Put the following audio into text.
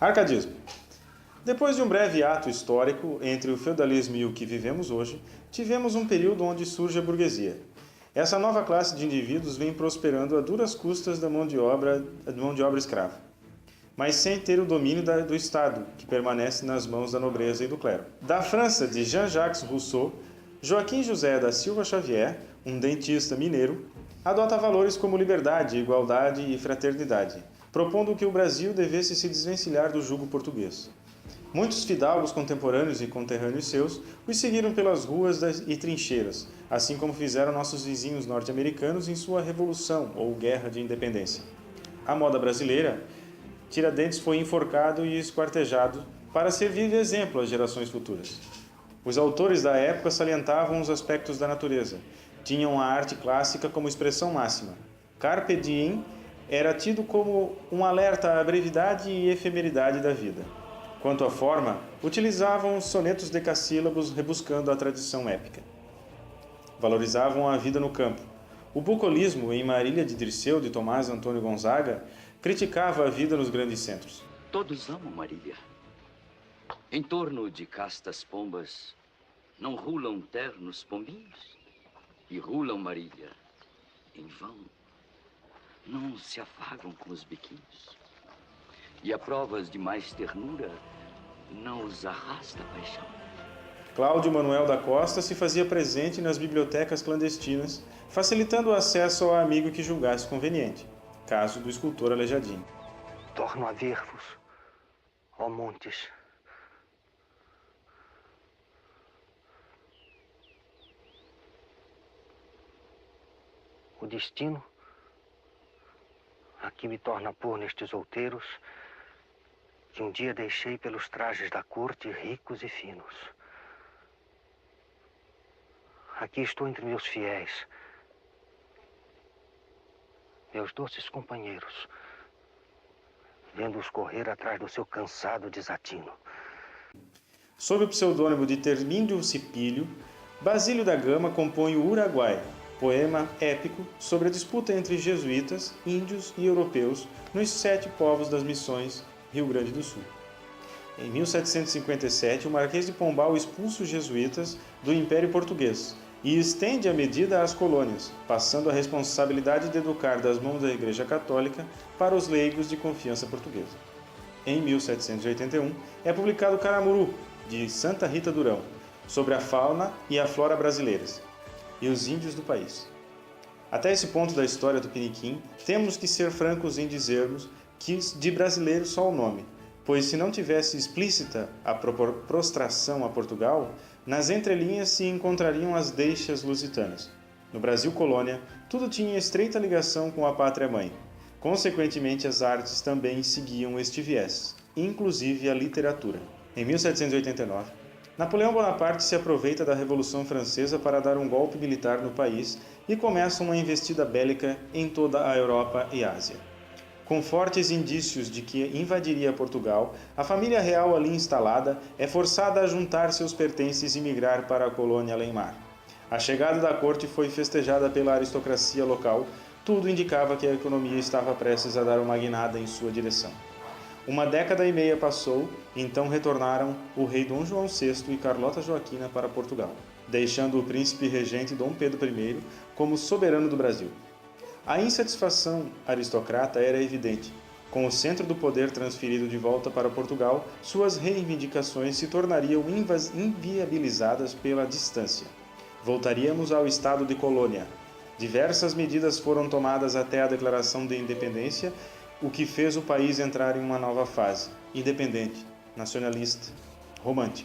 Arcadismo. Depois de um breve ato histórico entre o feudalismo e o que vivemos hoje, tivemos um período onde surge a burguesia. Essa nova classe de indivíduos vem prosperando a duras custas da mão de obra escrava, mas sem ter o domínio do Estado, que permanece nas mãos da nobreza e do clero. Da França de Jean-Jacques Rousseau, Joaquim José da Silva Xavier, um dentista mineiro, adota valores como liberdade, igualdade e fraternidade, propondo que o Brasil devesse se desvencilhar do jugo português. Muitos fidalgos contemporâneos e conterrâneos seus os seguiram pelas ruas e trincheiras, assim como fizeram nossos vizinhos norte-americanos em sua Revolução ou Guerra de Independência. A moda brasileira, Tiradentes foi enforcado e esquartejado para servir de exemplo às gerações futuras. Os autores da época salientavam os aspectos da natureza, tinham a arte clássica como expressão máxima. Carpe diem era tido como um alerta à brevidade e efemeridade da vida. Quanto à forma, utilizavam os sonetos decassílabos rebuscando a tradição épica. Valorizavam a vida no campo. O bucolismo, em Marília de Dirceu, de Tomás Antônio Gonzaga, criticava a vida nos grandes centros. Todos amam Marília. Em torno de castas pombas, não rulam ternos pombinhos? E rulam Marília, em vão. Não se afagam com os biquinhos. E a provas de mais ternura, não os arrasta a paixão. Cláudio Manuel da Costa se fazia presente nas bibliotecas clandestinas, facilitando o acesso ao amigo que julgasse conveniente. Caso do escultor Aleijadinho. Torno a ver-vos, ó montes. O destino aqui me torna pôr nestes outeiros que um dia deixei pelos trajes da corte ricos e finos. Aqui estou entre meus fiéis, meus doces companheiros, vendo-os correr atrás do seu cansado desatino. Sob o pseudônimo de Termíndio Cipílio, Basílio da Gama compõe o Uruguai, poema épico sobre a disputa entre jesuítas, índios e europeus nos 7 povos das missões Rio Grande do Sul. Em 1757, o Marquês de Pombal expulsa os jesuítas do Império Português e estende a medida às colônias, passando a responsabilidade de educar das mãos da Igreja Católica para os leigos de confiança portuguesa. Em 1781, é publicado Caramuru, de Santa Rita Durão, sobre a fauna e a flora brasileiras e os índios do país. Até esse ponto da história do Piniquim, temos que ser francos em dizermos que de brasileiro só o nome, pois se não tivesse explícita a prostração a Portugal, nas entrelinhas se encontrariam as deixas lusitanas. No Brasil colônia, tudo tinha estreita ligação com a pátria-mãe. Consequentemente, as artes também seguiam este viés, inclusive a literatura. Em 1789, Napoleão Bonaparte se aproveita da Revolução Francesa para dar um golpe militar no país e começa uma investida bélica em toda a Europa e Ásia. Com fortes indícios de que invadiria Portugal, a família real ali instalada é forçada a juntar seus pertences e migrar para a colônia além-mar. A chegada da corte foi festejada pela aristocracia local, tudo indicava que a economia estava prestes a dar uma guinada em sua direção. Uma década e meia passou, então retornaram o rei Dom João VI e Carlota Joaquina para Portugal, deixando o príncipe regente Dom Pedro I como soberano do Brasil. A insatisfação aristocrata era evidente. Com o centro do poder transferido de volta para Portugal, suas reivindicações se tornariam inviabilizadas pela distância. Voltaríamos ao estado de colônia. Diversas medidas foram tomadas até a declaração de independência, o que fez o país entrar em uma nova fase, independente, nacionalista, romântica.